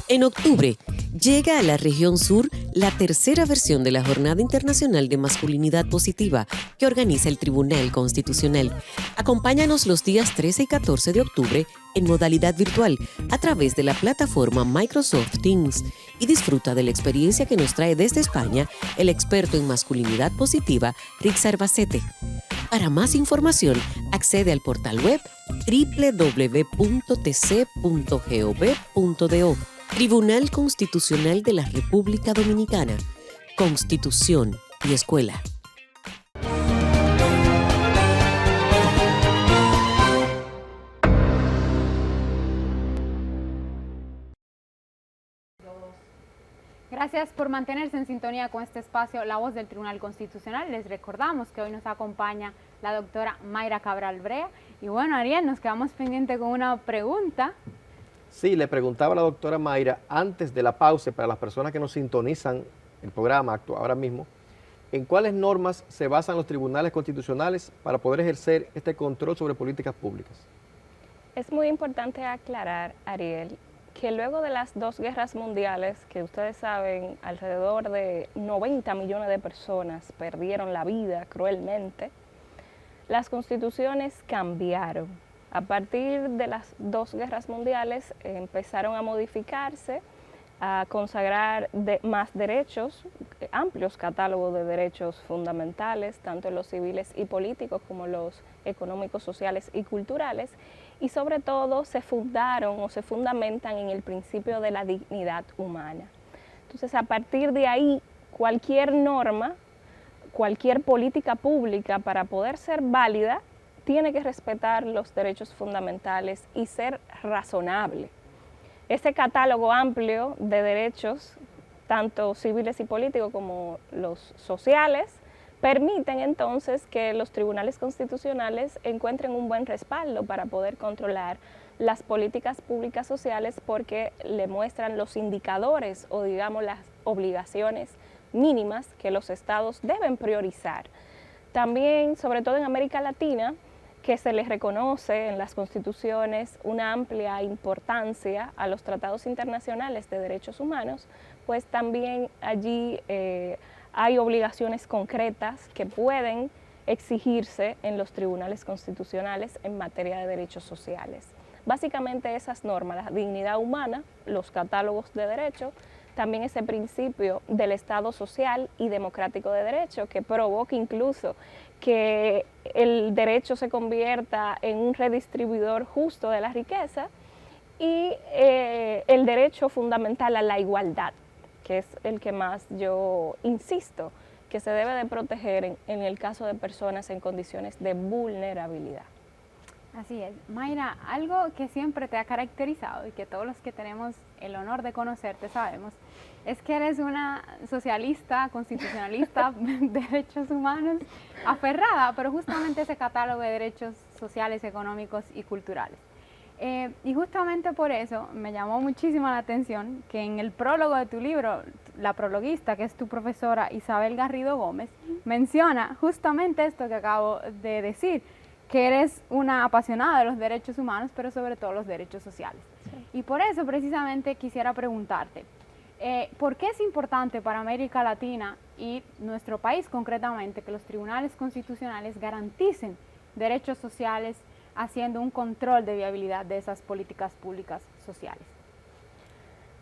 S6: En octubre, llega a la región sur la tercera versión de la Jornada Internacional de Masculinidad Positiva que organiza el Tribunal Constitucional. Acompáñanos los días 13 y 14 de octubre en modalidad virtual a través de la plataforma Microsoft Teams y disfruta de la experiencia que nos trae desde España el experto en masculinidad positiva, Rix Arbacete. Para más información, accede al portal web www.tc.gov.do. Tribunal Constitucional de la República Dominicana. Constitución y Escuela.
S11: Gracias por mantenerse en sintonía con este espacio, La Voz del Tribunal Constitucional. Les recordamos que hoy nos acompaña la doctora Mayra Cabral Brea. Y bueno, Ariel, nos quedamos pendientes con una pregunta.
S12: Sí, le preguntaba a la doctora Mayra, antes de la pausa, para las personas que nos sintonizan el programa ahora mismo, ¿en cuáles normas se basan los tribunales constitucionales para poder ejercer este control sobre políticas públicas?
S10: Es muy importante aclarar, Ariel, que luego de las dos guerras mundiales, que ustedes saben, alrededor de 90 millones de personas perdieron la vida cruelmente, las constituciones cambiaron. A partir de las dos guerras mundiales empezaron a modificarse a consagrar más derechos, amplios catálogos de derechos fundamentales, tanto los civiles y políticos como los económicos, sociales y culturales, y sobre todo se fundaron o se fundamentan en el principio de la dignidad humana. Entonces, a partir de ahí, cualquier norma, cualquier política pública, para poder ser válida, tiene que respetar los derechos fundamentales y ser razonable. Ese catálogo amplio de derechos, tanto civiles y políticos como los sociales, permiten entonces que los tribunales constitucionales encuentren un buen respaldo para poder controlar las políticas públicas sociales, porque le muestran los indicadores o, digamos, las obligaciones mínimas que los estados deben priorizar. También, sobre todo en América Latina, que se les reconoce en las constituciones una amplia importancia a los tratados internacionales de derechos humanos, pues también allí hay obligaciones concretas que pueden exigirse en los tribunales constitucionales en materia de derechos sociales. Básicamente esas normas, la dignidad humana, los catálogos de derechos, también ese principio del Estado social y democrático de derecho, que provoca incluso que el derecho se convierta en un redistribuidor justo de la riqueza, y el derecho fundamental a la igualdad, que es el que más yo insisto, que se debe de proteger en el caso de personas en condiciones de vulnerabilidad.
S11: Así es. Mayra, algo que siempre te ha caracterizado y que todos los que tenemos el honor de conocerte sabemos, es que eres una socialista, constitucionalista de derechos humanos, aferrada, pero justamente ese catálogo de derechos sociales, económicos y culturales. Y justamente por eso me llamó muchísimo la atención que en el prólogo de tu libro, la prologuista, que es tu profesora Isabel Garrido Gómez, menciona justamente esto que acabo de decir, que eres una apasionada de los derechos humanos, pero sobre todo los derechos sociales. Sí. Y por eso precisamente quisiera preguntarte, ¿por qué es importante para América Latina y nuestro país concretamente que los tribunales constitucionales garanticen derechos sociales, haciendo un control de viabilidad de esas políticas públicas sociales?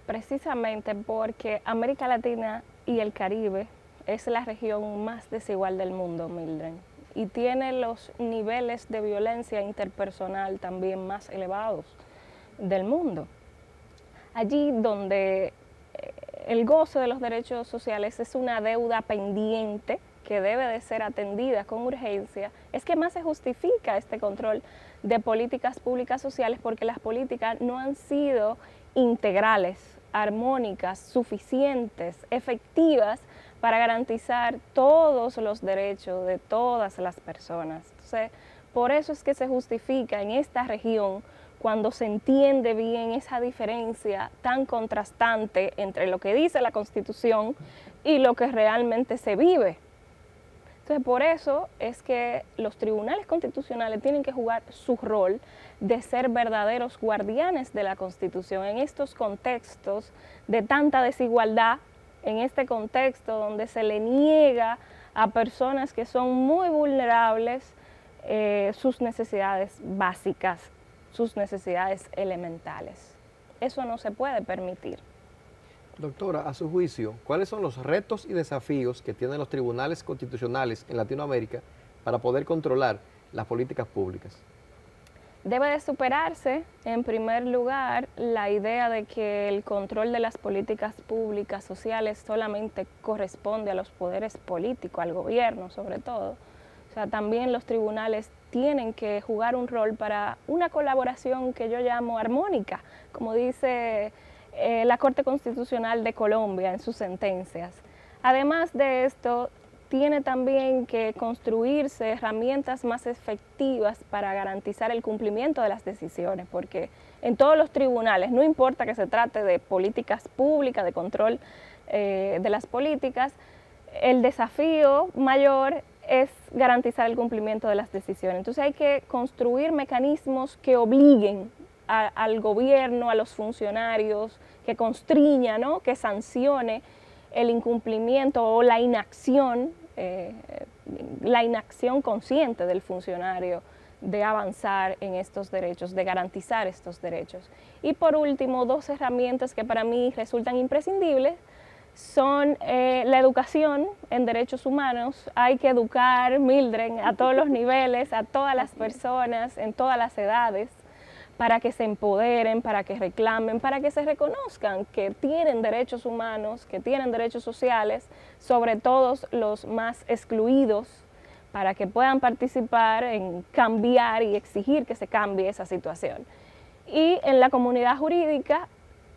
S10: Precisamente porque América Latina y el Caribe es la región más desigual del mundo, Mildred, y tiene los niveles de violencia interpersonal también más elevados del mundo. Allí donde el goce de los derechos sociales es una deuda pendiente que debe de ser atendida con urgencia, es que más se justifica este control de políticas públicas sociales, porque las políticas no han sido integrales, armónicas, suficientes, efectivas para garantizar todos los derechos de todas las personas. Entonces, por eso es que se justifica en esta región, cuando se entiende bien esa diferencia tan contrastante entre lo que dice la Constitución y lo que realmente se vive. Entonces, por eso es que los tribunales constitucionales tienen que jugar su rol de ser verdaderos guardianes de la Constitución en estos contextos de tanta desigualdad, en este contexto donde se le niega a personas que son muy vulnerables sus necesidades básicas, sus necesidades elementales. Eso no se puede permitir.
S12: Doctora, a su juicio, ¿cuáles son los retos y desafíos que tienen los tribunales constitucionales en Latinoamérica para poder controlar las políticas públicas?
S10: Debe de superarse, en primer lugar, la idea de que el control de las políticas públicas sociales solamente corresponde a los poderes políticos, al gobierno sobre todo. O sea, también los tribunales tienen que jugar un rol para una colaboración que yo llamo armónica, como dice la Corte Constitucional de Colombia en sus sentencias. Además de esto, tiene también que construirse herramientas más efectivas para garantizar el cumplimiento de las decisiones, porque en todos los tribunales, no importa que se trate de políticas públicas, de control de las políticas, el desafío mayor es garantizar el cumplimiento de las decisiones. Entonces hay que construir mecanismos que obliguen al gobierno, a los funcionarios, que constriña, ¿no?, que sancione el incumplimiento o la inacción consciente del funcionario de avanzar en estos derechos, de garantizar estos derechos. Y por último, 2 herramientas que para mí resultan imprescindibles son la educación en derechos humanos. Hay que educar, Mildred, a todos los niveles, a todas las personas, en todas las edades, para que se empoderen, para que reclamen, para que se reconozcan que tienen derechos humanos, que tienen derechos sociales, sobre todo los más excluidos, para que puedan participar en cambiar y exigir que se cambie esa situación. Y en la comunidad jurídica,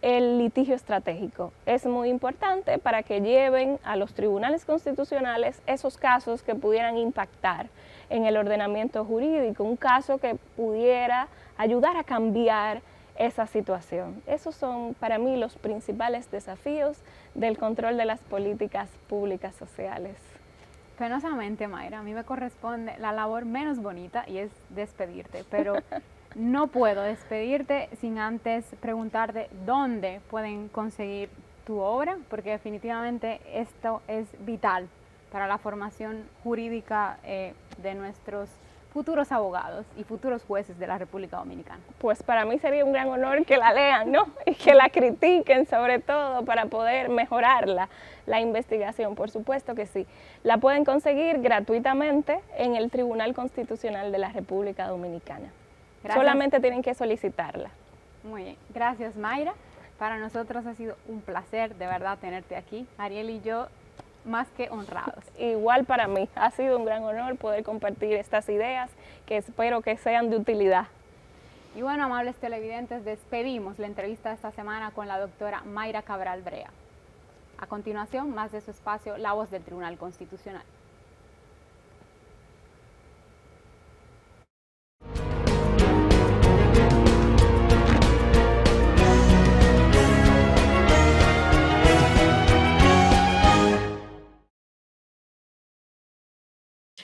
S10: el litigio estratégico es muy importante para que lleven a los tribunales constitucionales esos casos que pudieran impactar en el ordenamiento jurídico, un caso que pudiera ayudar a cambiar esa situación. Esos son para mí los principales desafíos del control de las políticas públicas sociales.
S11: Penosamente, Mayra, a mí me corresponde la labor menos bonita y es despedirte, pero no puedo despedirte sin antes preguntarte dónde pueden conseguir tu obra, porque definitivamente esto es vital para la formación jurídica de nuestros futuros abogados y futuros jueces de la República Dominicana.
S10: Pues para mí sería un gran honor que la lean, ¿no? Y que la critiquen sobre todo para poder mejorarla, la investigación, por supuesto que sí. La pueden conseguir gratuitamente en el Tribunal Constitucional de la República Dominicana. Gracias. Solamente tienen que solicitarla.
S11: Muy bien, gracias Mayra. Para nosotros ha sido un placer de verdad tenerte aquí. Ariel y yo más que honrados.
S10: Igual para mí, ha sido un gran honor poder compartir estas ideas que espero que sean de utilidad.
S11: Y bueno, amables televidentes, despedimos la entrevista de esta semana con la doctora Mayra Cabral Brea. A continuación, más de su espacio, La Voz del Tribunal Constitucional.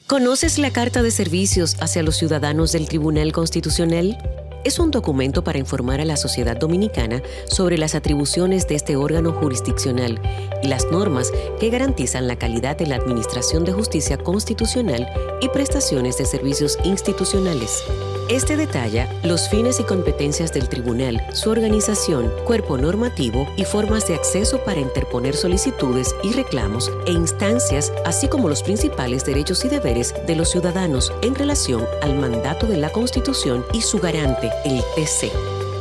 S6: ¿Conoces la Carta de Servicios hacia los Ciudadanos del Tribunal Constitucional? Es un documento para informar a la sociedad dominicana sobre las atribuciones de este órgano jurisdiccional y las normas que garantizan la calidad de la administración de justicia constitucional y prestaciones de servicios institucionales. Este detalla los fines y competencias del tribunal, su organización, cuerpo normativo y formas de acceso para interponer solicitudes y reclamos e instancias, así como los principales derechos y deberes de los ciudadanos en relación al mandato de la Constitución y su garante, el TC.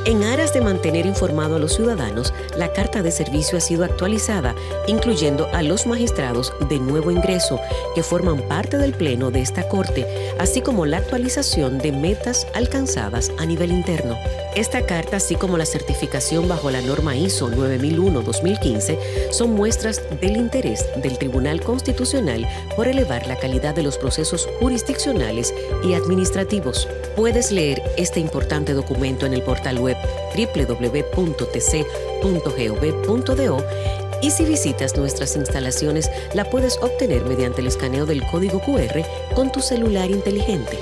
S6: En aras de mantener informado a los ciudadanos, la Carta de Servicio ha sido actualizada, incluyendo a los magistrados de nuevo ingreso, que forman parte del Pleno de esta Corte, así como la actualización de metas alcanzadas a nivel interno. Esta carta, así como la certificación bajo la norma ISO 9001-2015, son muestras del interés del Tribunal Constitucional por elevar la calidad de los procesos jurisdiccionales y administrativos. Puedes leer este importante documento en el portal web www.tc.gov.do y si visitas nuestras instalaciones la puedes obtener mediante el escaneo del código QR con tu celular inteligente.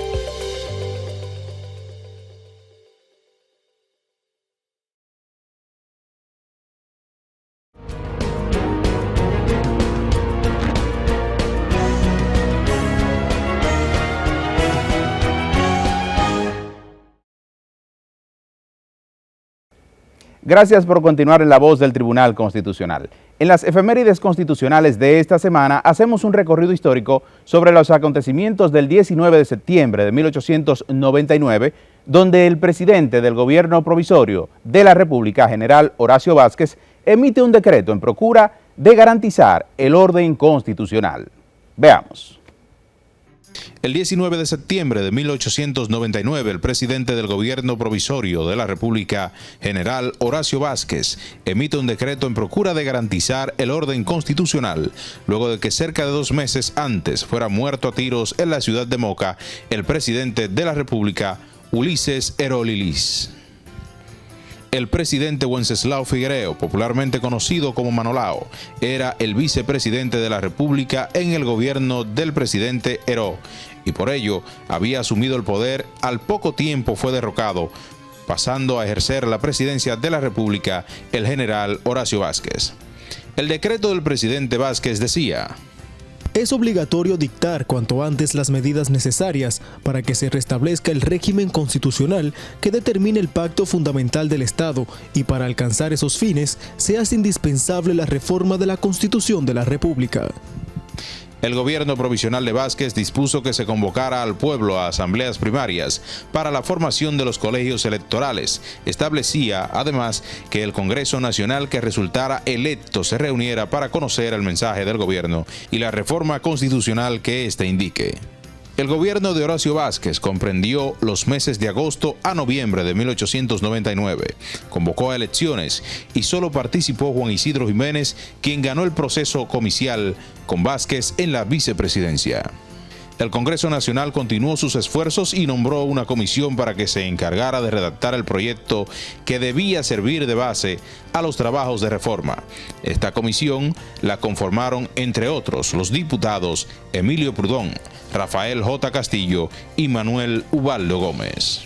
S2: Gracias por continuar en La Voz del Tribunal Constitucional. En las efemérides constitucionales de esta semana hacemos un recorrido histórico sobre los acontecimientos del 19 de septiembre de 1899, donde el presidente del gobierno provisorio de la República, general Horacio Vázquez, emite un decreto en procura de garantizar el orden constitucional. Veamos.
S13: El 19 de septiembre de 1899, el presidente del gobierno provisorio de la República, general Horacio Vázquez, emite un decreto en procura de garantizar el orden constitucional, luego de que cerca de 2 meses antes fuera muerto a tiros en la ciudad de Moca el presidente de la República, Ulises Heró Lilis. El presidente Wenceslao Figuereo, popularmente conocido como Manolao, era el vicepresidente de la República en el gobierno del presidente Heró y por ello había asumido el poder. Al poco tiempo fue derrocado, pasando a ejercer la presidencia de la República el general Horacio Vázquez. El decreto del presidente Vázquez decía:
S5: Es obligatorio dictar cuanto antes las medidas necesarias para que se restablezca el régimen constitucional que determine el pacto fundamental del Estado y para alcanzar esos fines se hace indispensable la reforma de la Constitución de la República.
S13: El gobierno provisional de Vázquez dispuso que se convocara al pueblo a asambleas primarias para la formación de los colegios electorales. Establecía, además, que el Congreso Nacional que resultara electo se reuniera para conocer el mensaje del gobierno y la reforma constitucional que éste indique. El gobierno de Horacio Vázquez comprendió los meses de agosto a noviembre de 1899, convocó a elecciones y solo participó Juan Isidro Jiménez, quien ganó el proceso comicial con Vázquez en la vicepresidencia. El Congreso Nacional continuó sus esfuerzos y nombró una comisión para que se encargara de redactar el proyecto que debía servir de base a los trabajos de reforma. Esta comisión la conformaron, entre otros, los diputados Emilio Prudón, Rafael J. Castillo y Manuel Ubaldo Gómez.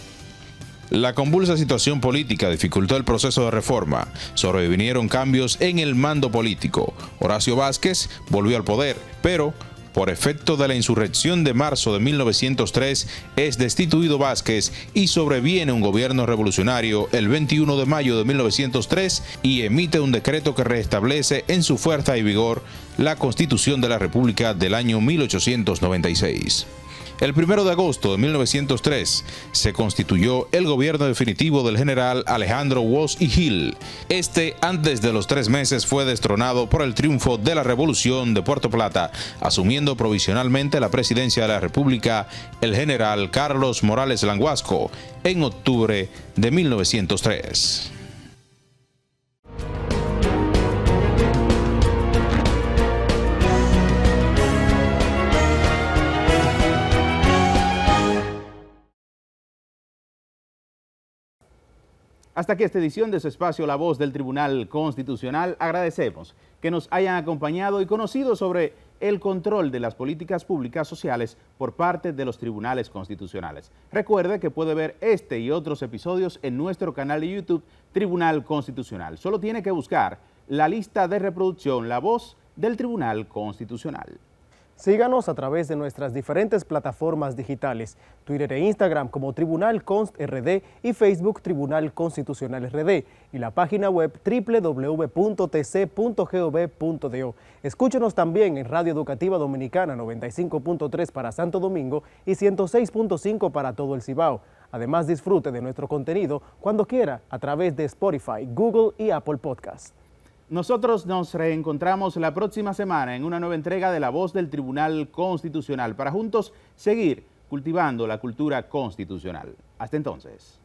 S13: La convulsa situación política dificultó el proceso de reforma. Sobrevinieron cambios en el mando político. Horacio Vázquez volvió al poder, pero por efecto de la insurrección de marzo de 1903, es destituido Vázquez y sobreviene un gobierno revolucionario el 21 de mayo de 1903 y emite un decreto que restablece en su fuerza y vigor la Constitución de la República del año 1896. El 1 de agosto de 1903 se constituyó el gobierno definitivo del general Alejandro Woz y Gil. Este, antes de los 3 meses, fue destronado por el triunfo de la Revolución de Puerto Plata, asumiendo provisionalmente la presidencia de la República el general Carlos Morales Languasco en octubre de 1903.
S2: Hasta aquí esta edición de su espacio La Voz del Tribunal Constitucional. Agradecemos que nos hayan acompañado y conocido sobre el control de las políticas públicas sociales por parte de los tribunales constitucionales. Recuerde que puede ver este y otros episodios en nuestro canal de YouTube Tribunal Constitucional. Solo tiene que buscar la lista de reproducción La Voz del Tribunal Constitucional.
S1: Síganos a través de nuestras diferentes plataformas digitales, Twitter e Instagram como Tribunal Const RD y Facebook Tribunal Constitucional RD y la página web www.tc.gov.do. Escúchenos también en Radio Educativa Dominicana 95.3 para Santo Domingo y 106.5 para todo el Cibao. Además, disfrute de nuestro contenido cuando quiera a través de Spotify, Google y Apple Podcasts.
S2: Nosotros nos reencontramos la próxima semana en una nueva entrega de La Voz del Tribunal Constitucional para juntos seguir cultivando la cultura constitucional. Hasta entonces.